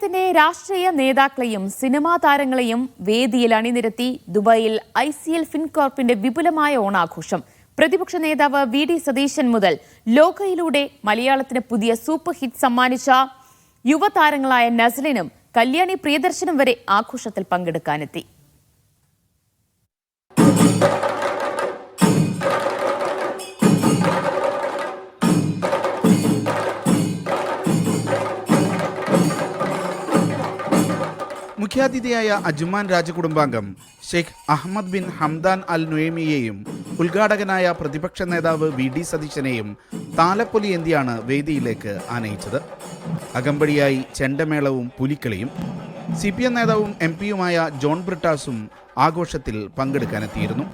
കേരളത്തിന്റെ രാഷ്ട്രീയ നേതാക്കളെയും സിനിമാ താരങ്ങളെയും വേദിയിൽ അണിനിരത്തി ദുബായിൽ ICL ഫിൻകോർപ്പിന്റെ വിപുലമായ ഓണാഘോഷം. പ്രതിപക്ഷ നേതാവ് VD സതീശൻ മുതൽ ലോകയിലൂടെ മലയാളത്തിന് പുതിയ സൂപ്പർ ഹിറ്റ് സമ്മാനിച്ച യുവതാരങ്ങളായ നസ്ലിനും കല്യാണി പ്രിയദർശനും വരെ ആഘോഷത്തിൽ പങ്കെടുക്കാനെത്തി. മുഖ്യാതിഥിയായ അജ്മാൻ രാജകുടുംബാംഗം Sheikh Ahmed bin Hamdan Al നുയമിയെയും ഉദ്ഘാടകനായ പ്രതിപക്ഷ നേതാവ് VD സതീശനെയും താലപ്പൊലി എന്തിയാണ് വേദിയിലേക്ക് ആനയിച്ചത്. അകമ്പടിയായി ചെണ്ടമേളവും പുലിക്കളിയും. CPM നേതാവും MP-യുമായ ജോൺ ബ്രിട്ടാസും ആഘോഷത്തിൽ പങ്കെടുക്കാനെത്തിയിരുന്നു.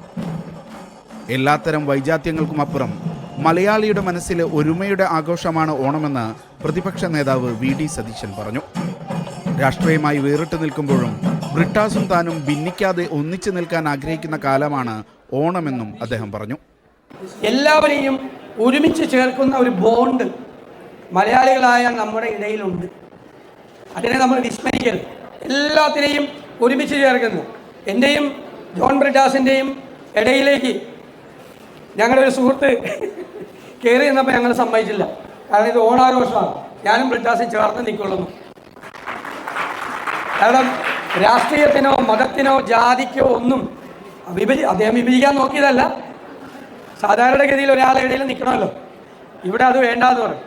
എല്ലാത്തരം വൈജാത്യങ്ങൾക്കുമപ്പുറം മലയാളിയുടെ മനസ്സിൽ ഒരുമയുടെ ആഘോഷമാണ് ഓണമെന്ന് പ്രതിപക്ഷ നേതാവ് VD സതീശൻ പറഞ്ഞു. രാഷ്ട്രീയമായി വേറിട്ട് നിൽക്കുമ്പോഴും ബ്രിട്ടാസും താനും ഭിന്നിക്കാതെ ഒന്നിച്ചു നിൽക്കാൻ ആഗ്രഹിക്കുന്ന കാലമാണ് ഓണമെന്നും അദ്ദേഹം പറഞ്ഞു. എല്ലാവരെയും ഒരുമിച്ച് ചേർക്കുന്ന ഒരു ബോണ്ട് മലയാളികളായ നമ്മുടെ ഇടയിലുണ്ട്. അതിനെ നമ്മൾ വിസ്മരിക്കരുത്. എല്ലാത്തിനെയും ഒരുമിച്ച് ചേർക്കുന്നു. എൻ്റെയും ജോൺ ബ്രിട്ടാസിൻ്റെയും ഇടയിലേക്ക് ഞങ്ങളുടെ ഒരു സുഹൃത്ത് കയറി നിന്നപ്പോൾ ഞങ്ങൾ സമ്മതിച്ചില്ല. കാരണം ഇത് ഓണാഘോഷമാണ്. ഞാനും ബ്രിട്ടാസും ചേർന്ന് നിൽക്കൊള്ളുന്നു. കാരണം രാഷ്ട്രീയത്തിനോ മതത്തിനോ ജാതിക്കോ ഒന്നും അദ്ദേഹം വിഭജിക്കാൻ നോക്കിയതല്ല. സാധാരണഗതിയിൽ ഒരാളെ ഇടയിൽ നിൽക്കണമല്ലോ. ഇവിടെ അത് വേണ്ടാന്ന് പറയും.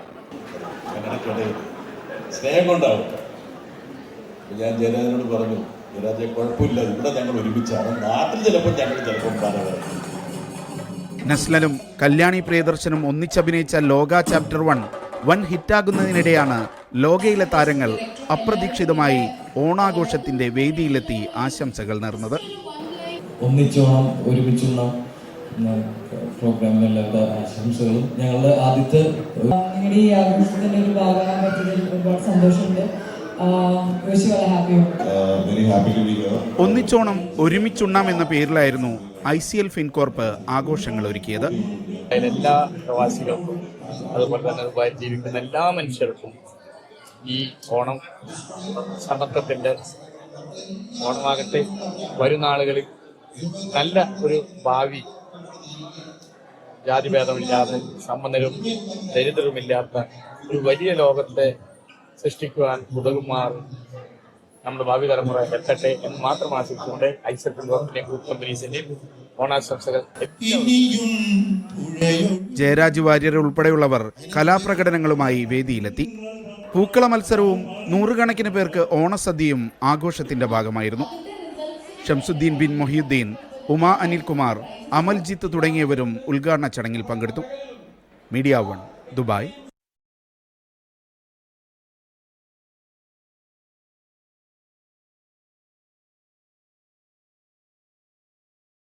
സ്നേഹം കൊണ്ടാവും. ഞാൻ ജയരാജനോട് പറഞ്ഞു, ജയരാജ കുഴപ്പമില്ല, ഇവിടെ ഞങ്ങൾ ഒരുമിച്ചാണ്, നാട്ടിൽ ചിലപ്പോൾ നസ്ലനും കല്യാണി പ്രിയദർശനും ഒന്നിച്ചഭിനയിച്ച ലോക ചാപ്റ്റർ 1 വൻ ഹിറ്റാകുന്നതിനിടെയാണ് ലോകയിലെ താരങ്ങൾ അപ്രതീക്ഷിതമായി ഓണാഘോഷത്തിന്റെ വേദിയിലെത്തി ആശംസകൾ നേർന്നത്. ഒന്നിച്ചോണം ഒരുമിച്ചോണം പ്രോഗ്രാമിലുള്ള ആശംസകളും ഞങ്ങളുടെ ആദ്യത്തെ ഈ ആഘോഷത്തിന്റെ ഒരു ഭാഗമാകാൻ പറ്റിയതിൽ ഒരുപാട് സന്തോഷമുണ്ട്. ഒന്നിച്ചോണം ഒരുമിച്ചുണ്ണാം എന്ന പേരിലായിരുന്നു ICL ഫിൻകോർപ്പ് ആഘോഷങ്ങൾ ഒരുക്കിയത്. എല്ലാ പ്രവാസികൾക്കും അതുപോലെ തന്നെ ദുബായിൽ ജീവിക്കുന്ന എല്ലാ മനുഷ്യർക്കും ഈ ഓണം സമത്വത്തിൻ്റെ ഓണമാകട്ടെ. വരും നാളുകളിൽ നല്ല ഒരു ഭാവി, ജാതിഭേദമില്ലാതെ സമ്പന്നരും ദരിദ്രരുമില്ലാത്ത ഒരു വലിയ ലോകത്തെ സൃഷ്ടിക്കുവാൻ ഉതകുമാർ നമ്മുടെ ഭാവി തലമുറ എത്തട്ടെ എന്ന് മാത്രം ആശിച്ചുകൊണ്ട് ICL ഫിൻകോർപ്പിന്റെയും ഗ്രൂപ്പ് കമ്പനീസിന്റെയും ഓണാശംസകൾ. ജയരാജ് വാര്യർ ഉൾപ്പെടെയുള്ളവർ കലാപ്രകടനങ്ങളുമായി വേദിയിലെത്തി. പൂക്കള മത്സരവും നൂറുകണക്കിന് പേർക്ക് ഓണസദ്യയും ആഘോഷത്തിന്റെ ഭാഗമായിരുന്നു. ഷംസുദ്ദീൻ ബിൻ മൊഹിയുദ്ദീൻ, ഉമാ അനിൽകുമാർ, അമൽജിത്ത് തുടങ്ങിയവരും ഉദ്ഘാടന ചടങ്ങിൽ പങ്കെടുത്തു. Media 1 Dubai.